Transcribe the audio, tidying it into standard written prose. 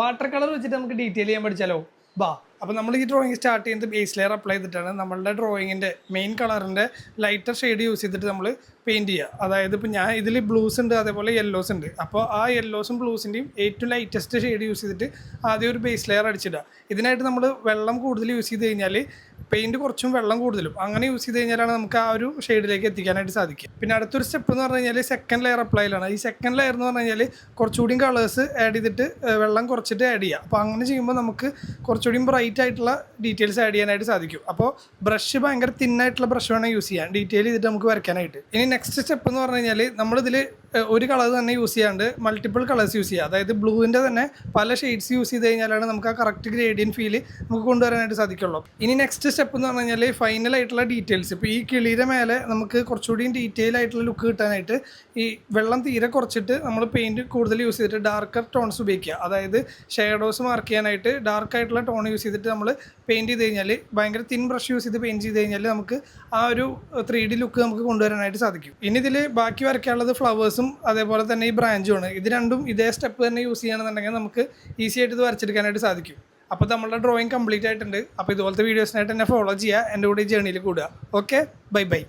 Water colour വെച്ചിട്ട് നമുക്ക് detail ചെയ്യാൻ പഠിച്ചാലോ? ബാ. അപ്പോൾ നമ്മൾ ഈ ഡ്രോയിങ് സ്റ്റാർട്ട് ചെയ്യുന്നത് ബേസ് ലെയർ അപ്ലൈ ചെയ്തിട്ടാണ്. നമ്മളുടെ ഡ്രോയിങ്ങിൻ്റെ മെയിൻ കളറിൻ്റെ ലൈറ്റർ ഷെയ്ഡ് യൂസ് ചെയ്തിട്ട് നമ്മൾ പെയിൻറ്റ് ചെയ്യുക. അതായത് ഇപ്പോൾ ഞാൻ ഇതിൽ ബ്ലൂസ് ഉണ്ട്, അതേപോലെ യെല്ലോസ് ഉണ്ട്. അപ്പോൾ ആ യെല്ലോസും ബ്ലൂസിൻ്റെയും ഏറ്റവും ലൈറ്റസ്റ്റ് ഷെയ്ഡ് യൂസ് ചെയ്തിട്ട് ആദ്യം ഒരു ബേസ് ലെയർ അടിച്ചിടുക. ഇതിനായിട്ട് നമ്മൾ വെള്ളം കൂടുതൽ യൂസ് ചെയ്ത് കഴിഞ്ഞാൽ പെയിൻറ്റ് കുറച്ചും വെള്ളം കൂടുതലും അങ്ങനെ യൂസ് ചെയ്ത് കഴിഞ്ഞാലാണ് നമുക്ക് ആ ഒരു ഷെയ്ഡിലേക്ക് എത്തിക്കാനായിട്ട് സാധിക്കും. പിന്നെ അടുത്തൊരു സ്റ്റെപ്പ് എന്ന് പറഞ്ഞു കഴിഞ്ഞാൽ സെക്കൻഡ് ലെയർ അപ്ലൈയിലാണ്. ഈ സെക്കൻഡ് ലെയർ എന്ന് പറഞ്ഞു കഴിഞ്ഞാൽ കുറച്ചുകൂടി കളേഴ്സ് ആഡ് ചെയ്തിട്ട് വെള്ളം കുറച്ചിട്ട് ആഡ് ചെയ്യുക. അപ്പോൾ അങ്ങനെ ചെയ്യുമ്പോൾ നമുക്ക് കുറച്ചുകൂടി ബ്രൈറ്റ് ആയിട്ടുള്ള ഡീറ്റെയിൽസ് ആഡ് ചെയ്യാനായിട്ട് സാധിക്കും. അപ്പോൾ ബ്രഷ് ഭയങ്കര തിന്നായിട്ടുള്ള ബ്രഷ് വേണം യൂസ് ചെയ്യാൻ, ഡീറ്റെയിൽ ചെയ്തിട്ട് നമുക്ക് വരയ്ക്കാനായിട്ട്. ഇനി നെക്സ്റ്റ് സ്റ്റെപ്പ് എന്ന് പറഞ്ഞു കഴിഞ്ഞാൽ നമ്മളിതിൽ ഒരു കളർ തന്നെ യൂസ് ചെയ്യാണ്ട് മൾട്ടിപ്പിൾ കളേഴ്സ് യൂസ് ചെയ്യുക. അതായത് ബ്ലൂവിൻ്റെ തന്നെ പല ഷെയ്ഡ്സ് യൂസ് ചെയ്ത് കഴിഞ്ഞാലാണ് നമുക്ക് ആ കറക്റ്റ് ഗ്രേഡിയൻ ഫീൽ നമുക്ക് കൊണ്ടുവരാനായിട്ട് സാധിക്കുള്ളൂ. ഇനി നെക്സ്റ്റ് സ്റ്റെപ്പ് എന്ന് പറഞ്ഞു കഴിഞ്ഞാൽ ഫൈനൽ ആയിട്ടുള്ള ഡീറ്റെയിൽസ്. ഇപ്പോൾ ഈ കിളിയുടെ മേലെ നമുക്ക് കുറച്ചുകൂടി ഡീറ്റെയിൽ ആയിട്ടുള്ള ലുക്ക് കിട്ടാനായിട്ട് ഈ വെള്ളം തീരെ കുറച്ചിട്ട് നമ്മൾ പെയിൻറ്റ് കൂടുതൽ യൂസ് ചെയ്തിട്ട് ഡാർക്കർ ടോൺസ് ഉപയോഗിക്കുക. അതായത് ഷേഡോസ് മാർക്ക് ചെയ്യാനായിട്ട് ഡാർക്ക് ആയിട്ടുള്ള ടോൺ യൂസ് ചെയ്തിട്ട് നമ്മൾ പെയിൻറ്റ് ചെയ്ത് കഴിഞ്ഞാൽ ഭയങ്കര തിൻ ബ്രഷ് യൂസ് ചെയ്ത് പെയിൻറ്റ് ചെയ്ത് കഴിഞ്ഞാൽ നമുക്ക് ആ ഒരു 3D ലുക്ക് നമുക്ക് കൊണ്ടുവരാനായിട്ട് സാധിക്കും. ഇനി ഇതിൽ ബാക്കി വരയ്ക്കാനുള്ളത് ഫ്ലവേഴ്സും അതേപോലെ തന്നെ ഈ ബ്രാഞ്ചുമാണ്. ഇത് രണ്ടും ഇതേ സ്റ്റെപ്പ് തന്നെ യൂസ് ചെയ്യുകയാണെന്നുണ്ടെങ്കിൽ നമുക്ക് ഈസി ആയിട്ട് ഇത് വരച്ചെടുക്കാനായിട്ട് സാധിക്കും. അപ്പോൾ നമ്മളുടെ ഡ്രോയിങ് കംപ്ലീറ്റ് ആയിട്ടുണ്ട്. അപ്പോൾ ഇതുപോലത്തെ വീഡിയോസിനായിട്ട് എന്നെ ഫോളോ ചെയ്യുക, എൻ്റെ കൂടെ ഈ ജേർണിയിൽ കൂടുക. Okay, bye bye.